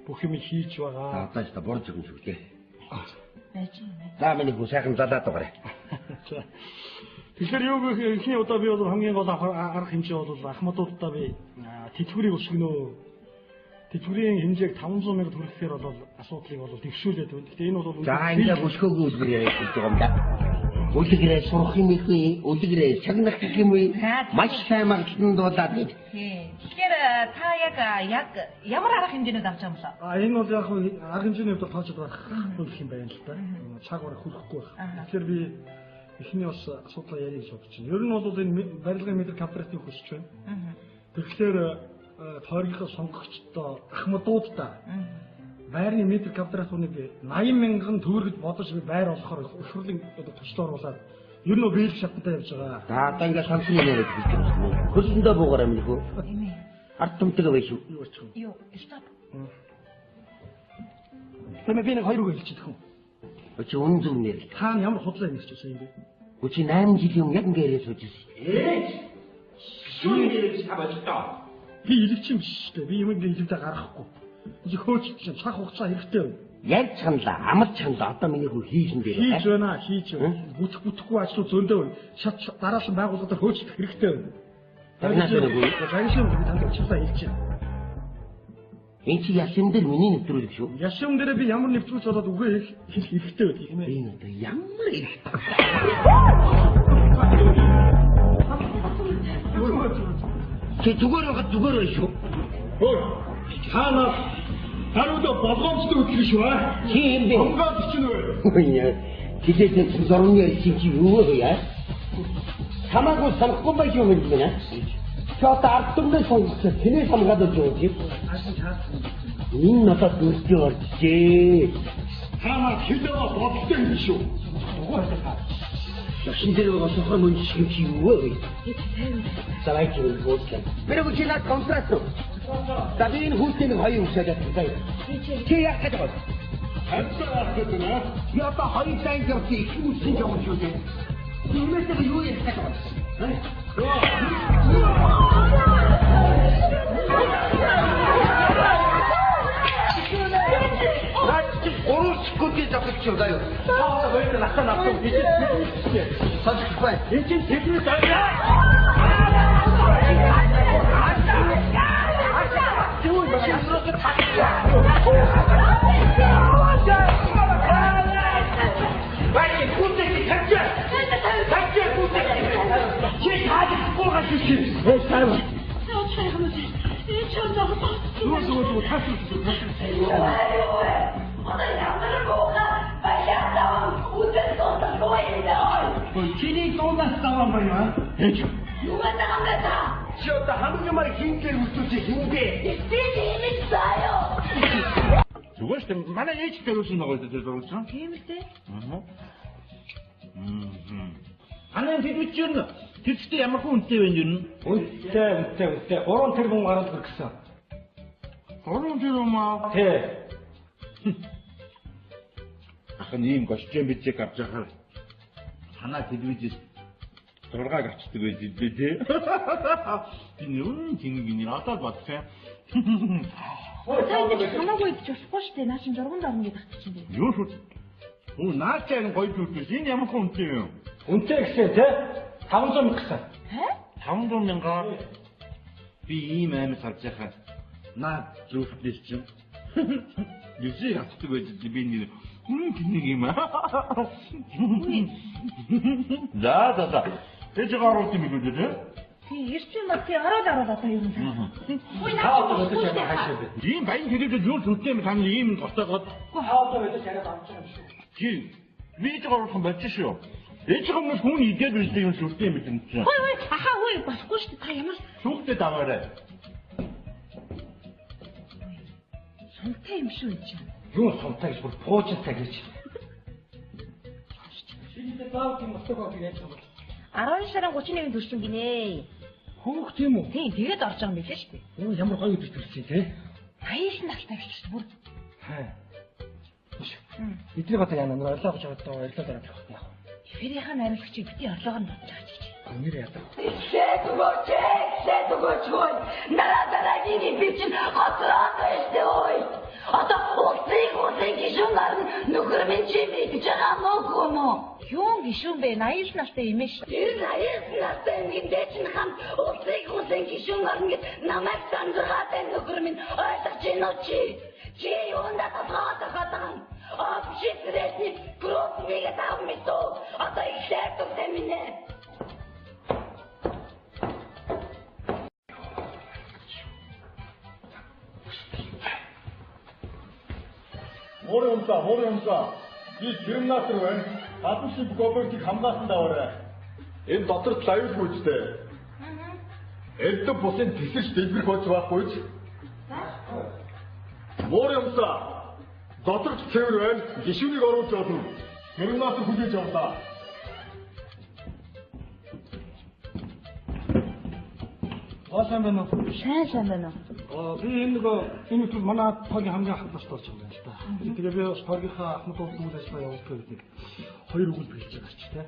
Бүх юм хийж байгаа. Одоо ч борж өгөн шүү дээ. Байж юм. За миний хүү сайхан залаад байгаа. Тэгэхээр юу ихний удаа би бол хамгийн гол арга хэмжээ бол ахмадуудаа би тэтгэврийг өсгөнө. Тэтгэврийн хэмжээг 500 мянга хүрэхээр бол асуудлыг бол дэвшүүлээд байна. Гэхдээ энэ бол за ингээд өсгөөгүй үлгэр яриад байгаа юм да. Үлгэрээ сурах юм ихгүй, үлгэрээ чагнах гэх юм уу? Маш сайн магтанд дуулаад. Тэгэхээр та яг ямар арга хэмжээнүүд авч байгаа юм бэ? Энэ бол яг арга хэмжээний хувьд тоочод байх гэх юм байна л да. Цаг бараг хүрэхгүй байх. Тэгэхээр би эхний бас асуудал ярих гэж бодож байна. Ер нь бол энэ барилгын метр квадратыг хүсэж байна. Тэгэхээр тойргийнхаа сонгогчдоо ахмадуудаа байрны метр квадратыг 80 мянган төгрөгөд бодож байр олохоор их хурлын төсөл оруулаад ер нь биелэх шаттай явж байгаа. За одоо ингээд самсын нэрээр хэлж байна. Хөлсөндөө буугаараа минь хөө. Ард түмтэйг байх шүү. Юу, стоп. Тэмээ би нэг хоёр үг хэлчихдэг хүн. Чи үнэн зөв нэр. Та ямар худлаа юм хэлчихсэн юм бэ? Чи 8 жилийн өмнө яг ингээд яриад сууж ирсэн. Юу нэрэж та болтой. Би илэгч юм биш шүү дээ. Би юм илэгдээ гаргахгүй. Чи хөөцч чинь цаг хугацаа хэрэгтэй байна. Яг чанала, амарч чанала одоо миний хүү хийсэн дээр. Хийж байна. Бүтэхгүй ажлууд зөндөө байна. Шат дараалан байгууллагад хөөцөх хэрэгтэй байна. Загшин би танд очилаа хэлж байна. Энэ чи яшин дээр миний нэвтрүүлэг шүү. Яшин дээр би ямар нэвтрүүлж болоод үгээ хэлэх хэрэгтэй байдаг юм ээ. Энэ одоо ямар хэрэгтэй. Чи зүгээр байх шүү. Хөөе. Хаанаас харуудаа болгоомжтой үтгэж шүү аа. Чи юм бэ? Хамгаалж чинь үү? Үгүй Тэжээсэн зургийн ярьж чи юу вэ яа? Хамаагүй санахгүй байх юм байна. Чот ард түмнээ сонгосон тэнээс хамгаалж байгаа юм. Энэ надад дүртэй орчихжээ. Хамаа хилээ бодлоо юм шүү. Яшин дээр байгаа сохор мөн шиг чи юу вэ? Сарай чи бодлоо. Pero чи на контракт. Табин хүүхдийн хоёр үсээд байгаа. Чи яах гэж байна? Хамсаа гэдэг нэ. Я та хоёр сайн гэж их үсэн юм шүү дээ. Юмэсээ юу яах гэж байна? Оросское запрещено даю. А, это на том видите. Садись, Иди, иди, Чиний дундаас даван байна. Юу байна? Чи одоо хамгийн мар хингээр үлдүүлж хингээ. Би нэмэж заяа. Зүгээр ч манай ээж төрүүлсэн байгаа гэдэг зурсан. Тийм үү? Анаа тэдвчэн тэдчтэй ямар хүн үнэтэй вэ юм? Үнэтэй. 3 тэрбум гараад ирсэн. 3 тэрбум аа. Тэ. Ахын ийм гошчэн бичиг авч яхаар санаа тэдвэж сургааг очдөг байж дээ тий. Би юу тийм одоо бодсон. Хамаагүй идэж болохгүй шүү дээ. Наа чинь журганд орно гэж татчих чинь. Юу шүү. Оо наачаа гоё зүйлс энэ ямар хүнтэй юм? Үнтэй гэсэн тий 500 мянга гэсэн. 500 мянга. Би ийм аймаг харж яхаа. Наа зүрхлээс чинь. Юусе хатдаг байж би нэг нэг юм аа. За. Тэж гарууд юм уу дээ? Тий, ирсэн ба тий ороод одоо юу юм. Хөөе наа. Ийм баян хэлээд юу зүгтэй юм тань ийм гоцоогоод. Хаалта байж яриад авч байгаа юм шүү. Тий. Виж гарууд болж шүү. Ээж хүмүүс хүн идээд байж юм зүгтэй юм чинь. Хөөе, ахаа хөөе болохгүй шүү дээ. Та ямар Сүхтэй даваарай. сумтай юм шүү энэ чинь. Юу сумтай гэж бүр пуужтай гэж. Шинэ заавал юм остогоо гэж юм бол. 12 сарын 31-нд төрсөн гинэ. Хөөх тийм үү? Тийм, тэгээд орж байгаа юм билээ шүү дээ. Оо ямар гоё үдэрч төрсөн тий. 89 настай биш шүү бүр. Хаа. Эднийг одоо яана нөр орлоо гэж боддог орлоо дараа явах яах вэ? Эфирийн найруулагчийг бити орлогоор нь бодож байгаа чи. Нэр ядаа. Сэдгүүч нарадарагийн бичин хотлоод байстай ой. Одоо ухсыг гişүнээр нөхөр минь чи мэдж байгаа мó мó. Юун гişүн бэ? 89 настай юм шүү. Тэр 89 настай юм гэдэг чинь хам ухсыг гişүнээр ингэ намайг сандраатай нөхөр минь ойлгож байна уу чи? Чи юунда татгаатахаа. Общественный крупный там метод. Одоо ихлээр төгтөө минь. Мөр юмсаа. Би терминатор байна. Гадны шив гобертийг хамгаалсан даваарай. Энэ дотор лавил гүйцтэй. Элдв бусын тэсэлж дэлбэрэх болж байхгүй ч. Мөр юмсаа. Доторч цэвэр байна. Гişүнийг оруулж болно. Терминатор хүлээж авлаа. Сайн байна уу? Сайн байна уу? Би энэ нэг манай тогийн хамгийн анх бас болж байгаа юм л та. Тэгээ би бас тогийнхаа ахмад уулын үйл ажиллагаа явуулдаг гэдэг 2 өгөл бэлж байгаа ч тий.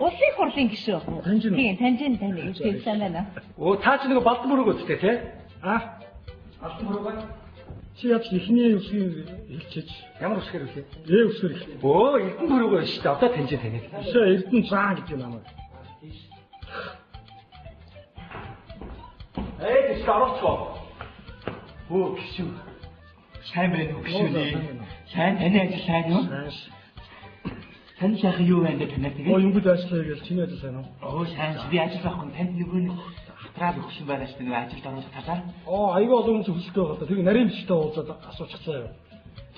Улсын хурлын гишүү. Таньжин. Тийм, таньжин. Тийм сайн байна. Оо та чи нэг балдан мөрөг өстэй тий. Балдан мөрөг байна. Чи яаж ихний үсгийн хэлчихэж ямар үсгээр үлээ? Үсгээр их. Оо, эрдэнэ мөрөг байна шүү дээ. Одоо таньжин таныг. Эрдэнэ цаа гэж юм аа. Эй, староцоо. Оо, гişүү. Сайн байна уу гişүүний? Сайн таны ажил сайн юу? Таны сайхан юу байна дээ танаа тэгээ? Оо, юм бид ажиллая гэж чиний ажил сайн уу? Оо, сайн. Би ажил авахгүй танд нөгөө нэг хатраад өгсөн байна шүү дээ. Ажилд оруулах талаар. Оо, айгүй олон хүмүүс хүсэлтэй байгаа. Тэр нарийн бичтэй уулзаад асуучихсан юм.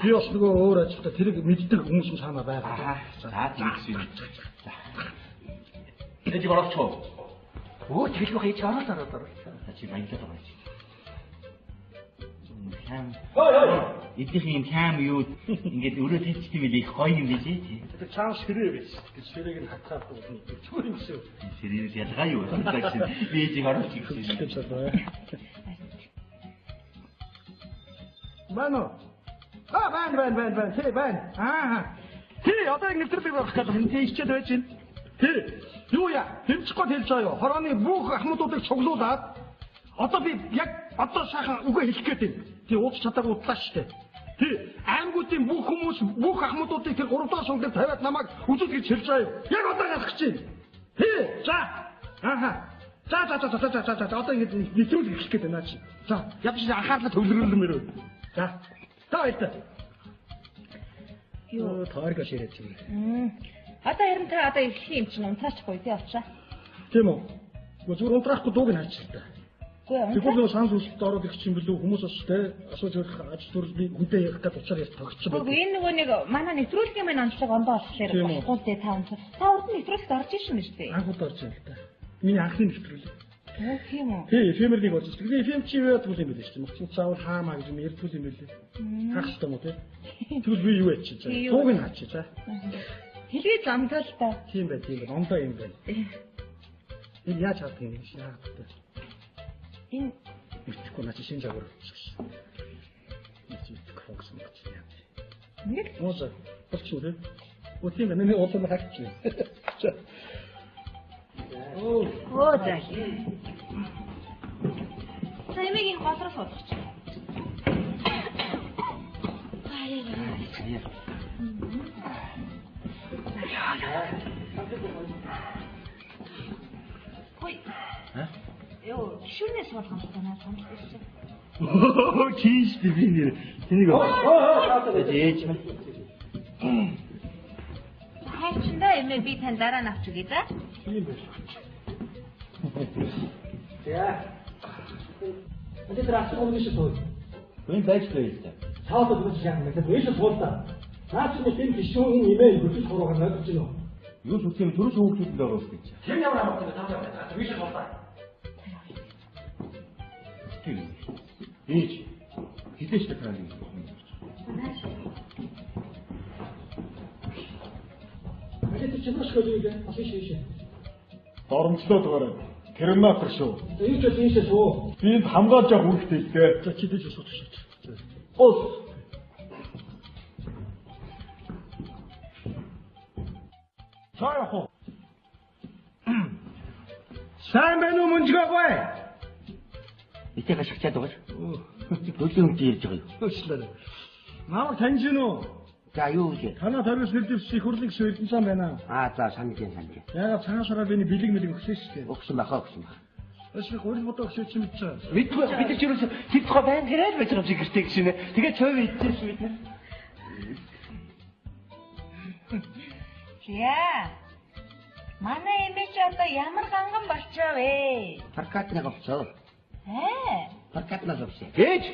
Би бас нөгөө өөр ажилдаа тэрийг мэддэг хүмүүс юм цаанаа байгаа. За, тийм гişүү. За. Энд оролцоо. Оо, тэгэл хийж ороод. Чи баялаад байгаа чи. Хам. Эдгээр юм хам юу ингээд өрөө тавьчих юм билээ их гоё юм билээ чи. Тэр чааш хэрэг биш. Ширээг нь хатгаад байна. Зүгээр юм шүү. Ширээг ялгаа юу гэсэн. Би чи гарч ирсэн. Бано. Бан. Тий бан. Тий одоо нэвтрүүлэг байх гэдэг юм. Тий ичээд байж байна. Тий. Юу яа? Хэмчихгүй хэлж байгаа юу? Хорооны бүх ахмадуудыг цуглуулад одоо би яг одоо сайхан үгээ хэлэх гээд байна. Тий ууч чадаагүй удлаа штэ. Тий аймагуудын бүх хүмүүс бүх ахмадуудыг тэр 3 дахь шунгад тавиад намайг үзүүл гэж хэлж байгаа юу? Яг одоо ялах гэж байна. Тий за. За одоо ингэ нэвтрүүлэг хэлэх гээд байна чи. За явж анхаарлаа төвлөрүүлмээр. За. Та баярлалаа. Юу таарга ширэж байна. Одоо харин та одоо их юм чинь унтраачихгүй тий очоо. Тийм үү. Зүгээр унтраахгүй дууг нь харж та. Тэгвэл нөө санс үлдэлд ороод их юм билүү хүмүүс бас те асууж өрөх ажил төрөлний хүнтэй ярих гэдэг учраас яс тогтчих байна. Энэ нөгөө нэг манай нэвтрүүлгийн маань онцлог ондоо болохоор болохгүй дээ та унтаа. Та урд нь нэвтрүүлэгт орж ирсэн юм шүү дээ. Анхуд орж ирсэн л та. Миний анхны нэвтрүүлэг. Тийм үү. Тий, эфемерийг болж байгаа. Тэгээ эфем чи юу яадаг юм бэ шүү дээ. Мөчн цаавал хаамаа гэж юм ярьдаг юм байлээ. Хаах хэрэгтэй мó те. Тэгвэл би юу ячиж байгаа. Дууг нь хаачих за. Хэлээ замтал та. Тийм бай. Ондоо юм байна. Энэ яаж чаддаг юм бэ? Яагаад? Энэ мэдхгүй наа чи шинж аваар гэж. Мэдхгүй фокус юм гэж яа. Нэг ууз болчих үү? Тийм байна. Миний уулын хаагч. Оо заа. Саймигийн голроос суудах чинь. Хой. Ёо, шүнээ суулгах юм байна санаж байна. Оо, чийш би нэр. Тэнийг ээж мэн. Хайчиндаа эмээ би тань дараа нь авч үгүй за. Тийм байх. Яа. Энд дээр асуух юм шиг тоо. Гүн байж байж та. Цаадад үгүй яг мэдээ биш суулаа. Наач нь тийм гişүүн имэйл хөтөл хуруугаар найдаж байна уу? Юу ч үгүй төрөж хөөгчүүд л оруулах гэж. Тэр ямар амттай тавтай биш суулаа. Ээж хилээч такран юм. Энд чинь маш хөлийг асууж шийшээ. Доромжлоо дугаараа. Терминатор шүү. Энэ ч ийшээ шүү. Би энд хамгаалж явах үүрэгтэй л дээ. За чи дэж асууж шүү. Ус. Цаахоо. Сайн байна уу мөнжгөөгүй? Итэ гашгачаад байгаа. Төлөө үнтэй ярьж байгаа юу? Өчлөө. Намайг таньж гинөө. За юу вэ? Танаа тарвс нэрдэвс их хурлын гişүү Эрдэнэсан байна. За санаж. Яагаад цаашаараа биний бэлэг мэлэг өгсөн шүү дээ. Өгсөн бахаа. Өсвөх урил бодоо өгсөн чинь мэдчихэ. Мэдгүй бид ч юусэн тэд тухай байн хэрэг байж байгаа юм шиг гэртэй гişүнэ. Тэгээ цойв идчихсэн бид нар. Яа. Манай эмээч одоо ямар ганган болчихоо вэ? Паркатнаг авцоо. Паркатнаас авсан. Ээж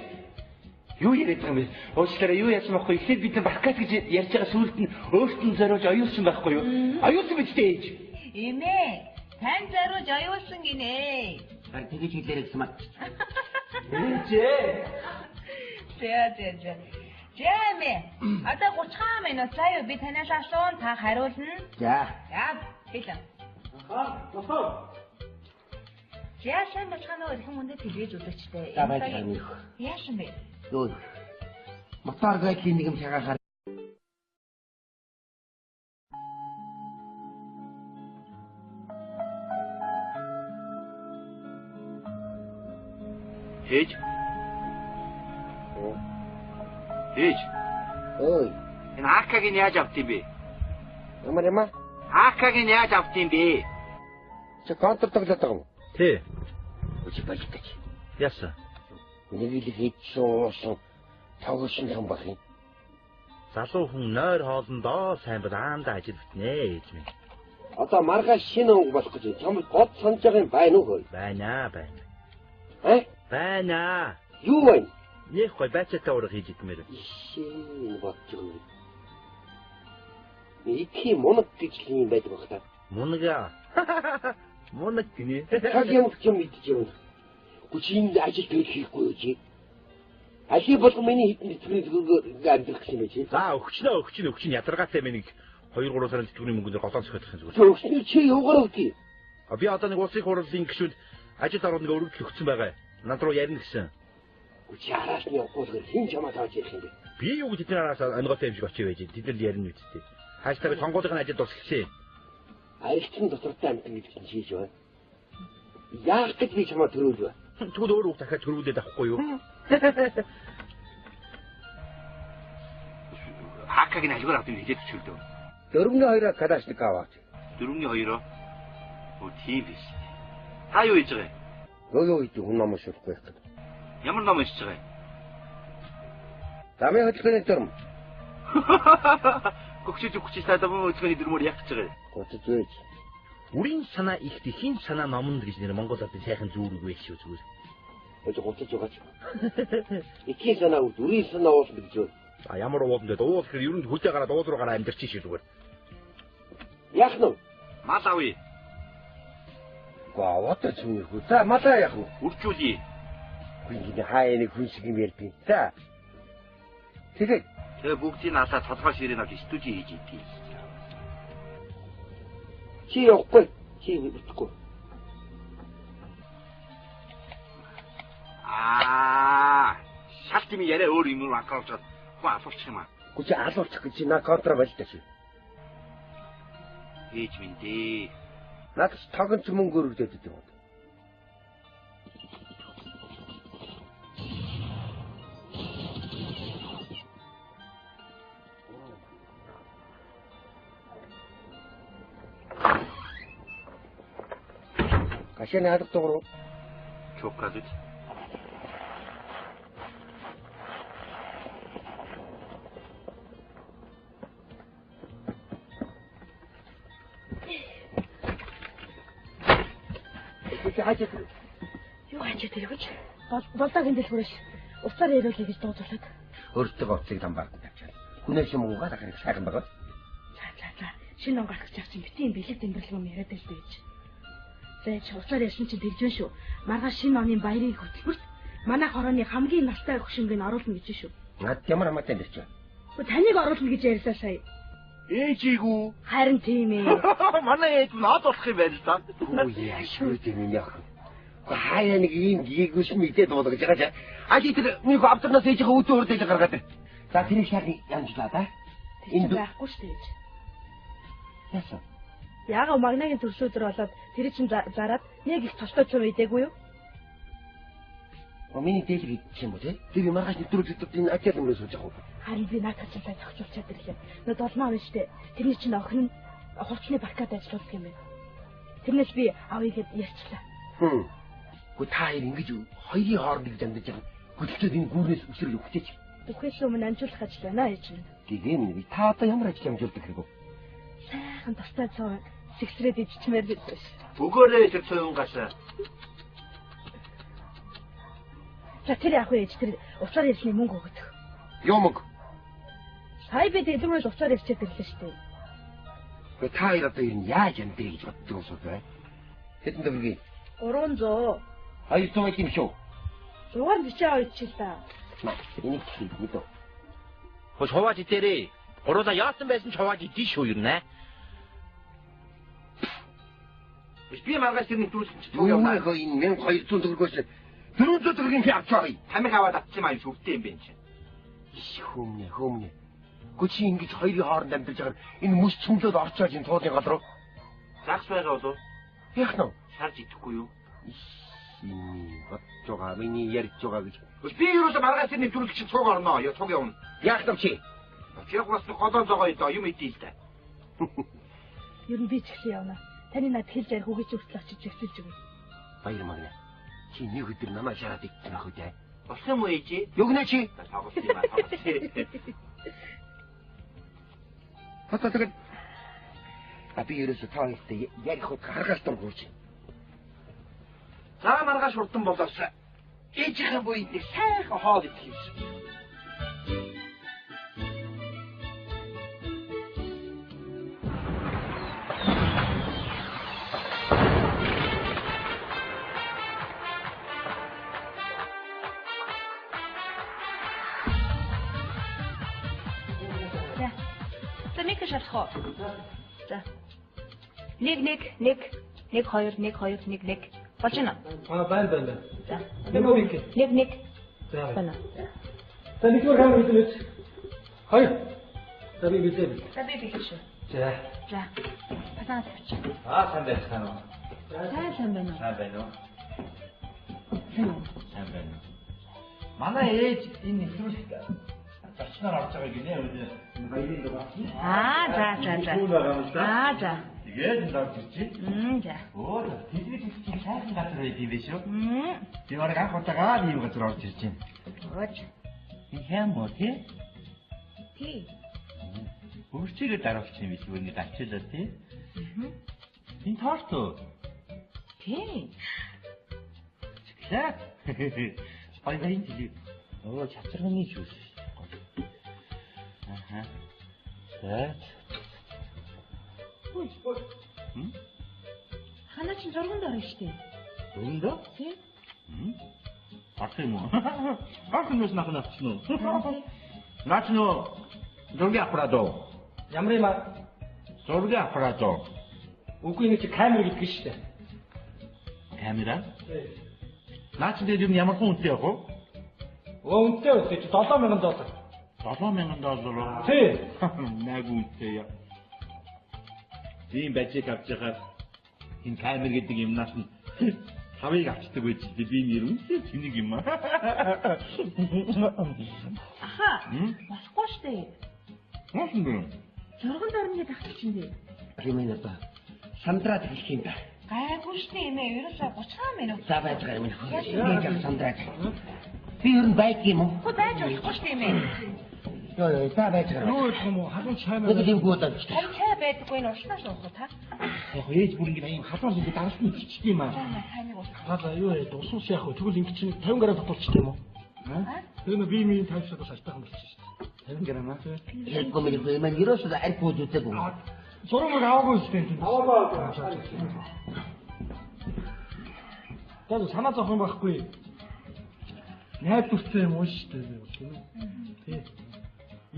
юу яриад байгаа юм бэ? Уучлаарай юу яасан байхгүй. Эхлээд бид нар баркат гэж ярьж байгаа сүулт нь өөрт нь зориулж оюулсан байхгүй юу? Оюулсан биз дээ ээж. Эмээ, тань зориулж оюулсан гинэ. Харин тэгэж хэлээрэй гэсэн мат. Ээж. Жэмээ. Одоо 30 минут заяа би танаас асуун та хариулна. За. Хэлээ. Босоо. Яасан бацгаанаа өрхөн мөндөд хэлээж үзэгчтэй. Яасан бэ? Юу. Мотор гайхын нэг юм шагаахаар. Ээж. Ээж. Ой. Энэ Акагийн яаж авт юм бэ? Ямар? Акагийн яаж авт юм бэ? Чи контр тоглоод байгаа юм. Тий. Үгүй болчихдаг. Яасан? Нэг л хийчихсэн тоглосон юм бах юм. Залуу хүн нойр хоолндоо сайн баамдаа ажил битнэ ээж минь. Одоо маргааш шинэ өнгө болох гэж чамд гол санаж байгаа юм байна уу хөөе? Байна. Байна. Юу байна? Нэг гой бачаатай ураг хийж идмээр. Шинэ бодчихгүй. Iki моног гэж юм байдаг бах та. Монога. Моног гинэ. Цаг юм мэдчихэв. Гүчинд ажил хийхгүй юу чи? Ажил болох миний хитэн тэтгэврийг амьдрах гэсэн юм чи. За өгчнө ядаргаатай миний 2-3 сарын тэтгэврийн мөнгөнд голоос хөтлөх юм зүгээр. Өгчнө чи явгаар өгдөө. Би одоо нэг улсын хурлын гишүүд ажил ороод нэг өргөдөл өгсөн байгаа. Над руу ярина гэсэн. Гүчи араас нь явахгүй хин чамаа тааж ярих юм бэ? Би юу гэж тэдний араас онготой юм шиг очив байж. Тэд нар ярина үсттэй. Хааштай би сонгуулийн ажил дуусчихсан. Аялчин дотортой амт гэж хийж байна. Яах гэж би чамаа төрүүлвэ? Тэгвэл өөр үг дахиад төрүүлээд авахгүй юу? Акагийн алгаар авт юм хэлээд чөлдөө. 4-2-оор кадашник аваач. 4-2-оо. Оо тийм биш. Та юу хийж байгаа юм? Юу хийх хүн намайг шүрхгүй байх гэдэг. Ямар ном хийж байгаа юм? Замын хөдөлгөөний дүрм. Гөгчөж таадаг хөдөлгөөний дүрмөөр яг гэж байгаа юм. Гоцож байж. Үрийн санаа ихт ихийн санаа номонд гэж нэр Монголоор сайхан зүүрэг байх шүү зүгээр. Өөж гоцож байгаач. Ихийн санаа үр үрийн санаа уулна гэж юу? А ямар уулна гэдэг уул гэхээр ер нь хүлээ гараад уул руу гараа амьдэрч шүү зүгээр. Яах нь? Мал авъя. Гаваатай ч юм уу. За малаа яах нь? Үржүүлье. Гүнгийн хаяа нэг хүн шиг юм ярьдیں۔ За. Тэгээ бүгдийг наасаа толгой ширээ навч студид хийж идэв. Чи явахгүй. Чи мэдхгүй. Шалт юм яриа өөр юм уу анхаарч хүн алуулчих юм аа. Гүч алуулчих гэж на контра болж тааш. Ээж минь дээ. Надад тогон ч мөнгө өргөдөд юм. Гашааны хадгалт дууруу. Чоккадж. Юу хаач тэр гэж? Болдогийн дэлгүүрээс уцаар яриулъя гэж дууцуулаад. Өөртөө оцыг дамбаад тавьчихсан. Хүнээс юм уугаад ахыг сайхан байгаа. За. Шинэ он гарах гэж явах чинь битийн бэлэг тэмдэглэл юм яриад л байж. Зайч уцаар ярьсан чинь тэгж шүү. Маргааш шинэ оны баярын хөтөлбөрт манай хорооны хамгийн настай хөшингийг оруулна гэж шүү. Над ямар хамаатай юм бэ? Таныг оруулна гэж ярьлаа сая. Ээжийгүү. Харин тийм ээ. Манай ээж наад болох юм байна л да. Оо яашгүй тийм яах. Хаяа нэг ийм гийгүүш мэдээд болгож байгаа. Али тэр нэг авторноос ээжийнхээ үүдээ урдэж гаргаад. За тэрийг шахи ямжлаа да. Энд байхгүй шүү дээ. Яасан? Яага магнагийн төрсөдөр болоод тэр чинь зараад нэг их цочтой цум идээгүй юу? Миний дэлгэр юм уу те? Тэр маргааш нэвтрүүлэгдэд энэ ачаал юм сууж байгаа. Харин би надад цацлаа зохицуулж чадчихлаа. Нөө 7 он штэ. Тэрний чинь охин хувцсны баркад ажилладаг юм байна. Тэрнээс би авъягээд ярьчлаа. Гү та хоёр ингэж хоёрын хооронд гэж амьдаж байгаа. Гүлчээд энэ гүүрнээс өсрөл өгчээч. Бүхээс өмнө амжуулах ажил байна ээж минь. Тийм ээ. Та одоо ямар ажил амжуулдаг хэрэг вэ? Сайхан тастай цоо сэгсрээд иччмээр байсан ш. Өгөөрэй тэр цонгасаа. За тэр яах вэ ээж тэр уцаар ярьсны мөнгө өгөх. Юу мөнгө? Сая би дэлгүүрээс уцаар ярьчаад ирлээ штэ. Гэ та хоёр одоо юу яаж амдээ гэж боддог юм бэ? Хэдэн төгрөгийг? 300. 200 юм шүү. 642 ч л да. Энийг хийх мэдээ. Хөөс ховаач идээрээ. Гуруула яасан байсан ч ховаач идэж шүү юм нэ. Би маргааш тэр нэвтрүүлсэн чи тоо яваа. Энэ 1200 төгрөгөөс 400 төгрөгийн авч байгаа. Тамиг аваад авчих юм аа шүртэй юм бэ чи. Хөмнө. Гүчи ингэж хоёрын хооронд амьдарч байгаа энэ мөс цөмлөд орчоож энэ туулын гол руу. Загс байгаа болов? Яах нь? Шарж идэхгүй юу? Бодж байгаа. Миний ярьж байгаа гэж. Би юусаа маргааш тэр нэвтрүүлэг чинь цуг орноо. Яа цуг явна. Яах вэ чи? Яг бас голоо зогоо идэ юм идэ л да. Ер нь би ч гэсэн явна. Таны над хэлж ярих үгүй ч хүртэл очиж зэгцүүлж өгье. Баяр магна. Чи нэг өдөр намайг шараад идэх үү те? Болох юм уу ээжи? Югнаа чи? Тоглох юм аа. Хата тэгээд би ерөөсөө таатай яг хот харгаас дургууч. За маргааш хурдан болоос. Ээжийн буйд нэг сайхан хоол идэх юм. шалах уу? За. 1 2 болж байна. Байна. За. 1. За. Байна. За нэгдүгээр камер үзүүлээч. Хоёр. За би билээ. За би билээ шүү. За. Пасаа тавьчих. Сайн байна уу? Сайн байна уу? Сайн байна уу? Сайн байна. Манай ээж энэ нэвтрүүлэгт зочноор орж байгаа гинэ үү? Баярын дугаар. За. Тэгээд энэ дор ирчих. За. Оо, телевизийн сайхан газар байд юм биш үү? Би бараг анх удаага ийм газар орж ирж байна. Ооч. Энэ хэм үү тий? Тий. Өөрчигээ дараач юм биш үү? Нэг ачаалаа тий? Энэ торт уу? Тий. За. Баярын телевиз. Оо, чацарганы жуус. Аха. За. Ой. Хана чи зурганд орно штэ. Зурганд? Тий. Ах юм уу? Ах юм уу нахна чинь. Наач нөө зургийн аппаратоо. Ямар юм аа? Зургийн аппаратоо. Үгүй нэг чи камер гэдэг штэ. Камера? Наач дээр юм ямар хүн үнэтэй яг уу? Үнэтэй чи $7,000. $7,000. Тий. Нэг үнэтэй яа. ийм бажиг авч байгаа энэ камер гэдэг юмнаас нь хавыг авчдаг байж би нэр үнэхээр тэнэг юм аа. Аха. Болохгүй штэ. Яасан бэ? Зурган дөрмний тахчих чинь дээ. Хэмээн одоо сандраад хэлэх юм да. Гайгүй штэ юм ээ. Ерөөсөө 35 минут. За байж байгаа юм. Яаж сандраад. Би ер нь байг юм уу? Хөө байж болохгүй штэ юм ээ. Йоо, та байж байгаа. Юу гэх юм уу? Халуун чай маа. Нэг юм гоодаг ч. Харин чай байдаггүй энэ урснаас уух та. Яг ээж бүр ингэ ийм халуун ингэ даралт нь бичдэг юм аа. Тайныг уух. За юу яа, дусуус яах вэ? Тэгвэл ингэ чинь 50 грамм татуулчих юм уу? Тэр нөө бие минь тавьчихад бас ажтайхан болчих шүү дээ. 50 грамм аа. Хэлбэг юм маань ерөөсөө арх бууд үдэг юм. Зурмаг аваагүй шүү дээ. Аваагүй. Тэгээд санаа зовх юм байхгүй. Найдвартай юм уу шүү дээ тийм үү? Тий.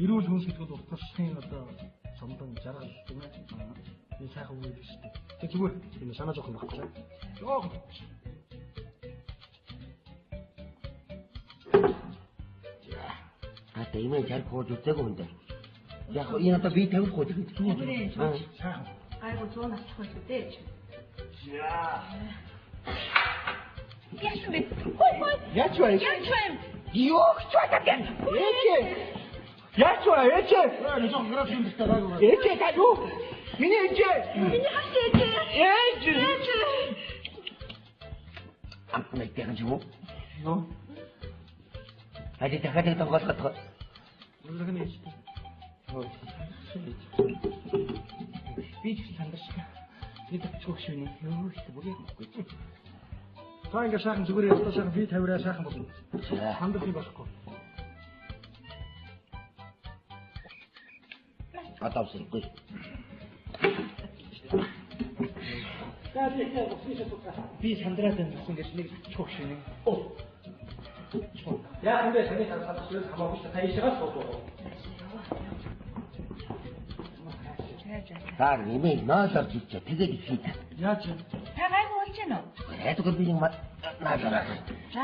Эрүүл хүн сэтгэл утгаслахын одоо сомдон жаргал тийм ээ. Энэ сайхан үг шүү дээ. Тэг зүгээр энэ санаа зовх юм байхгүй. Йоо. Ата имэн жарх бууд үдэг юм даа. Яг энэ одоо би тавих хоо гэдэг юм. Сайхан. Айгуу 100 авчих байх үү? Яа. Яасан бэ? Хой. Яач вэ? Ёох чатаген. Ээчээ. Яач вэ? Ээчээ. Энэ жоо граф юм дэх таагаа. Ээчээ та юу? Миний ээчээ. Миний хас ээжээ. Ээчээ. Амтнаа тэгэн юм уу? Юу? Ажид дахиад тоглох. Үлгэн ээжтэй. Би ч сандарч байна. Би төгчөөх шүнэ. Юу их бүр яахгүй. Та ингэ сайхан зүгээр ястаа сайхан би 50-аа сайхан болно. Хандах юм болохгүй. Атавсахгүй. Би сандраад байна гэсэн гэж нэг төгчөөх шүнэ. Яа энэ саний санах зүйл хамаагүй та ийшээс суулгаа. Таар нэмээ наасаар чичээ тэгээд ихий та. Яаж вэ? Та гайгүй болж байна уу? Эдгээр би нэг наасаар. За.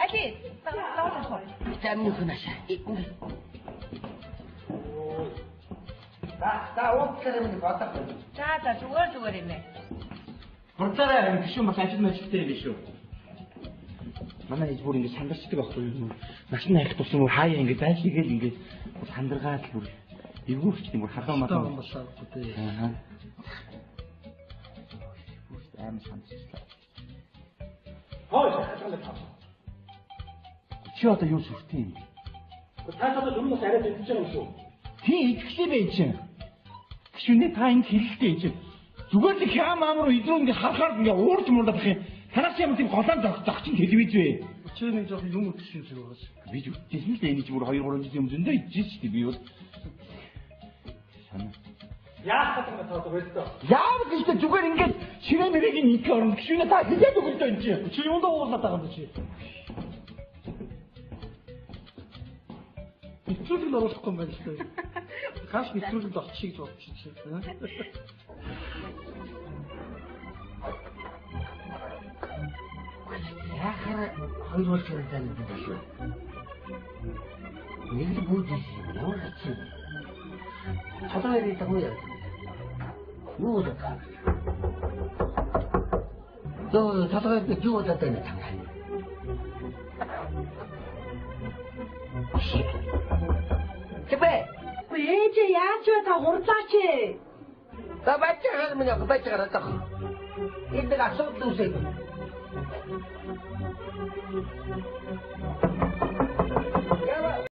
Али, лаалаа. Тэмнүх наашаа. Та уутгаараа минь бодох. За зүгээр юм ээ. Хурцаараа энэ гişүн бас ажил мэжтэй юм шүү. Манай ээж бүр ингэ сандарчдаг байхгүй юу? Машин хайх тусам бүр хаяа ингэ дайшигээл ингэ сандаргаад л бүр эвгүүрч тийм бүр халуун малаа болсаагүй дээ. Аа. Аим сандарчлаа. Хой, хатгалаа таа. Чи одоо юу сүртэй юм? Та одоо өмнөөс арай дэвж байгаа юм шүү. Тий итгэхлээ байж чинь. Гişүнээ та ингэ хэлэлтэй чинь. Зүгээр л хям амар идрүү ингэ харахаар ингэ уурж мундах юм. Танаас юм тийм голоон зах чинь телевиз вэ? Чи нэг жоох юм өгсөн шиг байгаас. Би ч үтсэн л дээ энэ ч бүр 2-3 жил юм зөндөө ижиж шүү дээ би бол. Яах гэдэг нь тоо байлаа. Яав гэж зүгээр ингээд ширээ мэрэгийн нэг орно гişүнээ та хэлээд өгөх дээ энэ чи. Чи юундаа уулаад байгаа юм чи? Нэвтрүүлэг оруулахгүй юм байна шүү дээ. Хаш нэвтрүүлэг болчих гэж бодчих чи. Яхаа хоёр болж байгаа юм байна шүү. Нэг л бүгд юу хийх юм. Хатаараа таггүй. Юу вэ? Тоо татгаа юу удаад байна та. Тэбэ. Ээж яаж вэ та хурцаач ээ. Та бачаа минь бачаа тах. Энэ асуулт үүсэх.